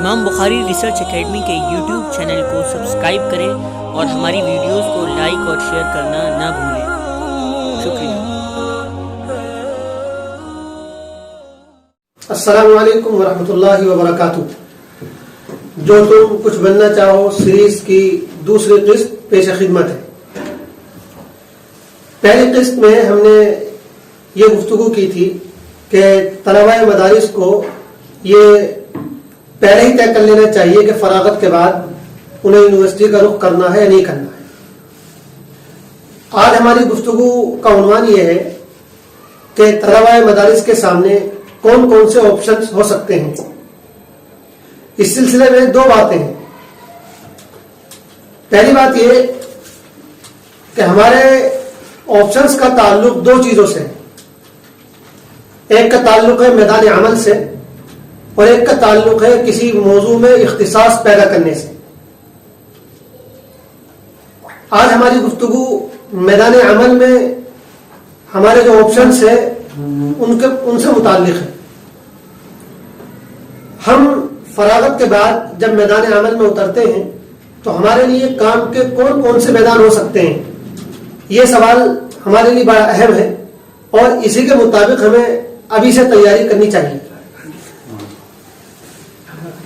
امام بخاری research academy کے YouTube channel کو سبسکرائب کریں اور ہماری ویڈیوز کو لائک اور شیئر کرنا نہ بھولیں۔ شکریہ۔ السلام علیکم ورحمۃ اللہ وبرکاتہ۔ جو تم کچھ بننا چاہو سیریز کی دوسری قسط پیش خدمت ہے۔ پہلی قسط میں ہم نے یہ گفتگو کی تھی کہ طلباء مدارس کو یہ پہلے ہی طے کر لینا چاہیے کہ فراغت کے بعد انہیں یونیورسٹی کا رخ کرنا ہے یا نہیں کرنا ہے۔ آج ہماری گفتگو کا عنوان یہ ہے کہ طلباء مدارس کے سامنے کون کون سے آپشنز ہو سکتے ہیں۔ اس سلسلے میں دو باتیں ہیں۔ پہلی بات یہ کہ ہمارے آپشنز کا تعلق دو چیزوں سے ہے۔ ایک کا تعلق ہے میدان عمل سے اور ایک کا تعلق ہے کسی موضوع میں اختصاص پیدا کرنے سے۔ آج ہماری گفتگو میدان عمل میں ہمارے جو آپشنز ہیں ان سے متعلق ہے۔ ہم فراغت کے بعد جب میدان عمل میں اترتے ہیں تو ہمارے لیے کام کے کون کون سے میدان ہو سکتے ہیں، یہ سوال ہمارے لیے بڑا اہم ہے اور اسی کے مطابق ہمیں ابھی سے تیاری کرنی چاہیے۔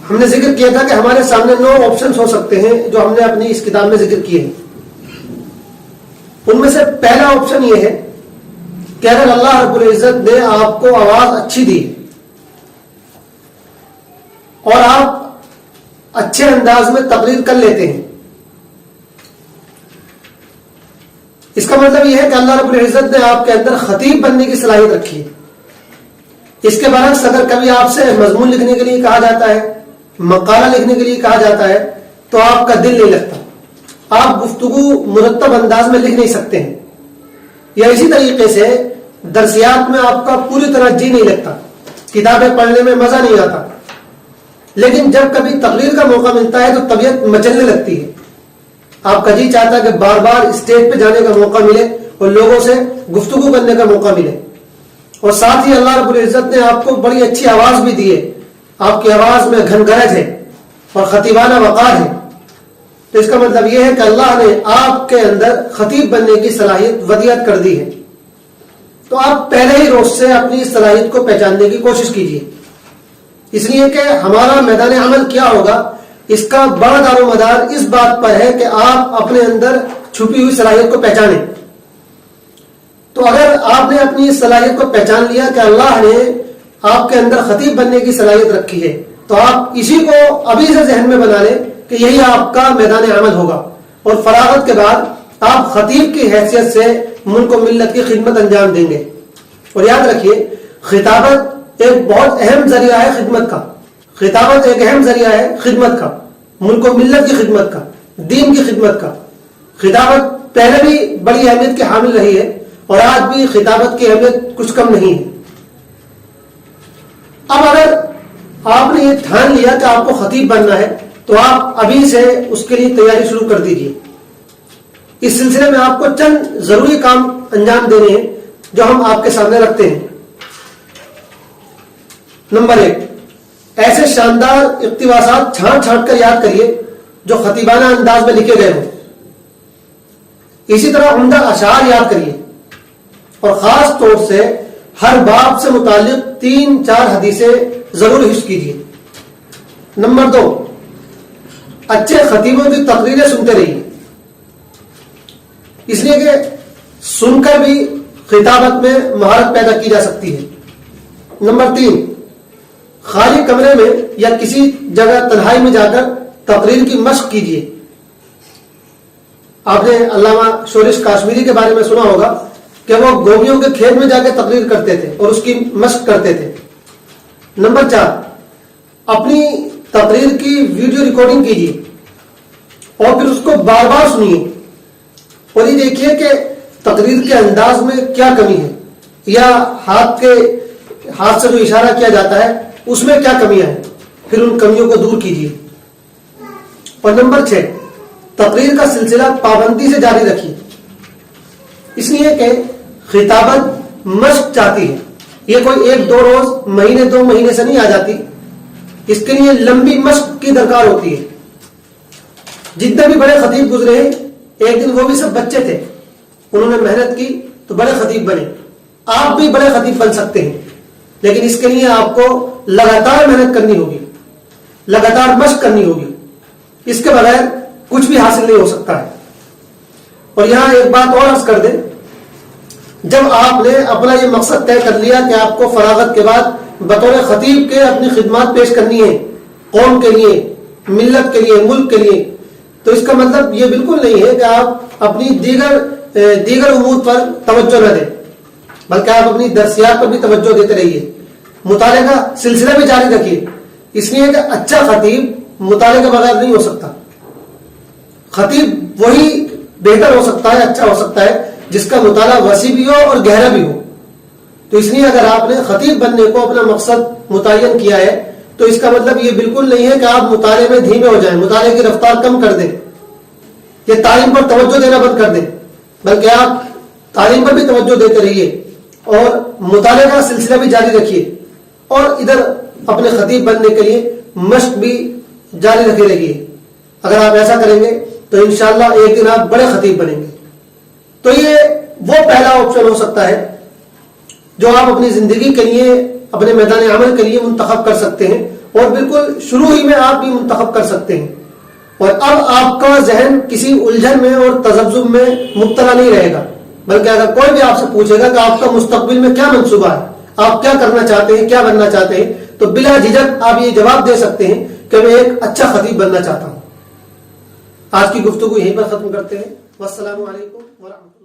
ہم نے ذکر کیا تھا کہ ہمارے سامنے 9 آپشنز ہو سکتے ہیں جو ہم نے اپنی اس کتاب میں ذکر کیے ہیں۔ ان میں سے پہلا آپشن یہ ہے کہ اگر اللہ رب العزت نے آپ کو آواز اچھی دی اور آپ اچھے انداز میں تقریر کر لیتے ہیں، اس کا مطلب یہ ہے کہ اللہ رب العزت نے آپ کے اندر خطیب بننے کی صلاحیت رکھی ہے۔ اس کے برعکس اگر کبھی آپ سے مضمون لکھنے کے لیے کہا جاتا ہے، مقالہ لکھنے کے لیے کہا جاتا ہے تو آپ کا دل نہیں لگتا، آپ گفتگو مرتب انداز میں لکھ نہیں سکتے ہیں، یا اسی طریقے سے درسیات میں آپ کا پوری طرح جی نہیں لگتا، کتابیں پڑھنے میں مزہ نہیں آتا۔ لیکن جب کبھی تقریر کا موقع ملتا ہے تو طبیعت مچلنے لگتی ہے، آپ کا جی چاہتا ہے کہ بار بار اسٹیج پہ جانے کا موقع ملے اور لوگوں سے گفتگو کرنے کا موقع ملے۔ اور ساتھ ہی اللہ رب العزت نے آپ کو بڑی اچھی آواز بھی دی ہے، آپ کی آواز میں گھنگرج ہے اور خطیبانہ وقار ہے، تو اس کا مطلب یہ ہے کہ اللہ نے آپ کے اندر خطیب بننے کی صلاحیت ودیعت کر دی ہے۔ تو آپ پہلے ہی روز سے اپنی صلاحیت کو پہچاننے کی کوشش کیجیے، اس لیے کہ ہمارا میدان عمل کیا ہوگا اس کا بڑا دار و مدار اس بات پر ہے کہ آپ اپنے اندر چھپی ہوئی صلاحیت کو پہچانیں۔ تو اگر آپ نے اپنی صلاحیت کو پہچان لیا کہ اللہ نے آپ کے اندر خطیب بننے کی صلاحیت رکھی ہے، تو آپ اسی کو ابھی سے ذہن میں بنا لیں کہ یہی آپ کا میدان عمل ہوگا، اور فراغت کے بعد آپ خطیب کی حیثیت سے ملک و ملت کی خدمت انجام دیں گے۔ اور یاد رکھیے، خطابت ایک بہت اہم ذریعہ ہے خدمت کا، خطابت ایک اہم ذریعہ ہے خدمت کا، ملک و ملت کی خدمت کا، دین کی خدمت کا۔ خطابت پہلے بھی بڑی اہمیت کی حامل رہی ہے اور آج بھی خطابت کی اہمیت کچھ کم نہیں ہے۔ اب اگر آپ نے یہ ٹھان لیا کہ آپ کو خطیب بننا ہے تو آپ ابھی سے اس کے لیے تیاری شروع کر دیجیے۔ اس سلسلے میں آپ کو چند ضروری کام انجام دینے ہیں جو ہم آپ کے سامنے رکھتے ہیں۔ نمبر 1، ایسے شاندار اقتباسات چھانٹ چھانٹ کر یاد کریے جو خطیبانہ انداز میں لکھے گئے ہوں۔ اسی طرح عمدہ اشعار یاد کریے اور خاص طور سے ہر باب سے متعلق 3-4 حدیثیں ضرور حفظ کیجیے۔ نمبر 2، اچھے خطیبوں کی تقریریں سنتے رہیے، اس لیے کہ سن کر بھی خطابت میں مہارت پیدا کی جا سکتی ہے۔ نمبر 3، خالی کمرے میں یا کسی جگہ تنہائی میں جا کر تقریر کی مشق کیجیے۔ آپ نے علامہ شورش کاشمیری کے بارے میں سنا ہوگا کہ وہ گوبھیوں کے کھیت میں جا کے تقریر کرتے تھے اور اس کی مشق کرتے تھے۔ نمبر 4، اپنی تقریر کی ویڈیو ریکارڈنگ کیجیے اور پھر اس کو بار بار سنیے اور یہ دیکھیے کہ تقریر کے انداز میں کیا کمی ہے یا ہاتھ سے جو اشارہ کیا جاتا ہے اس میں کیا کمیاں ہیں، پھر ان کمیوں کو دور کیجیے۔ اور نمبر 6، تقریر کا سلسلہ پابندی سے جاری رکھیے، اس لیے کہ خطابت مشق چاہتی ہے، یہ کوئی 1-2 روز، مہینے 2 مہینے سے نہیں آ جاتی، اس کے لیے لمبی مشق کی درکار ہوتی ہے. جتنے بھی بڑے خطیب گزرے ہیں ایک دن وہ بھی سب بچے تھے, انہوں نے محنت کی تو بڑے خطیب بنے. آپ بھی بڑے خطیب بن سکتے ہیں, لیکن اس کے لیے آپ کو لگاتار محنت کرنی ہوگی, لگاتار مشق کرنی ہوگی. اس کے بغیر کچھ بھی حاصل نہیں ہو سکتا ہے. اور یہاں ایک بات اور عرض کر دیں, جب آپ نے اپنا یہ مقصد طے کر لیا کہ آپ کو فراغت کے بعد بطور خطیب کے اپنی خدمات پیش کرنی ہے قوم کے لیے, ملت کے لیے, ملک کے لیے, تو اس کا مطلب یہ بالکل نہیں ہے کہ آپ اپنی دیگر امور پر توجہ نہ دیں, بلکہ آپ اپنی درسیات پر بھی توجہ دیتے رہیے. مطالعے کا سلسلہ بھی جاری رکھیے, اس لیے کہ اچھا خطیب مطالعے کے بغیر نہیں ہو سکتا. خطیب وہی بہتر ہو سکتا ہے, اچھا ہو سکتا ہے جس کا مطالعہ وسیع بھی ہو اور گہرا بھی ہو. تو اس لیے اگر آپ نے خطیب بننے کو اپنا مقصد متعین کیا ہے تو اس کا مطلب یہ بالکل نہیں ہے کہ آپ مطالعے میں دھیمے ہو جائیں, مطالعے کی رفتار کم کر دیں, یہ تعلیم پر توجہ دینا بند کر دیں, بلکہ آپ تعلیم پر بھی توجہ دیتے رہیے اور مطالعے کا سلسلہ بھی جاری رکھیے, اور ادھر اپنے خطیب بننے کے لیے مشق بھی جاری رکھے رہیے. اگر آپ ایسا کریں گے تو انشاءاللہ ایک دن آپ بڑے خطیب بنیں گے. تو یہ وہ پہلا آپشن ہو سکتا ہے جو آپ اپنی زندگی کے لیے, اپنے میدان عمل کے لیے منتخب کر سکتے ہیں, اور بالکل شروع ہی میں آپ بھی منتخب کر سکتے ہیں. اور اب آپ کا ذہن کسی الجھن میں اور تذبذب میں مبتلا نہیں رہے گا, بلکہ اگر کوئی بھی آپ سے پوچھے گا کہ آپ کا مستقبل میں کیا منصوبہ ہے, آپ کیا کرنا چاہتے ہیں, کیا بننا چاہتے ہیں, تو بلا جھجک آپ یہ جواب دے سکتے ہیں کہ میں ایک اچھا خطیب بننا چاہتا ہوں. آج کی گفتگو یہیں پر ختم کرتے ہیں. والسلام علیکم ورحمۃ اللہ.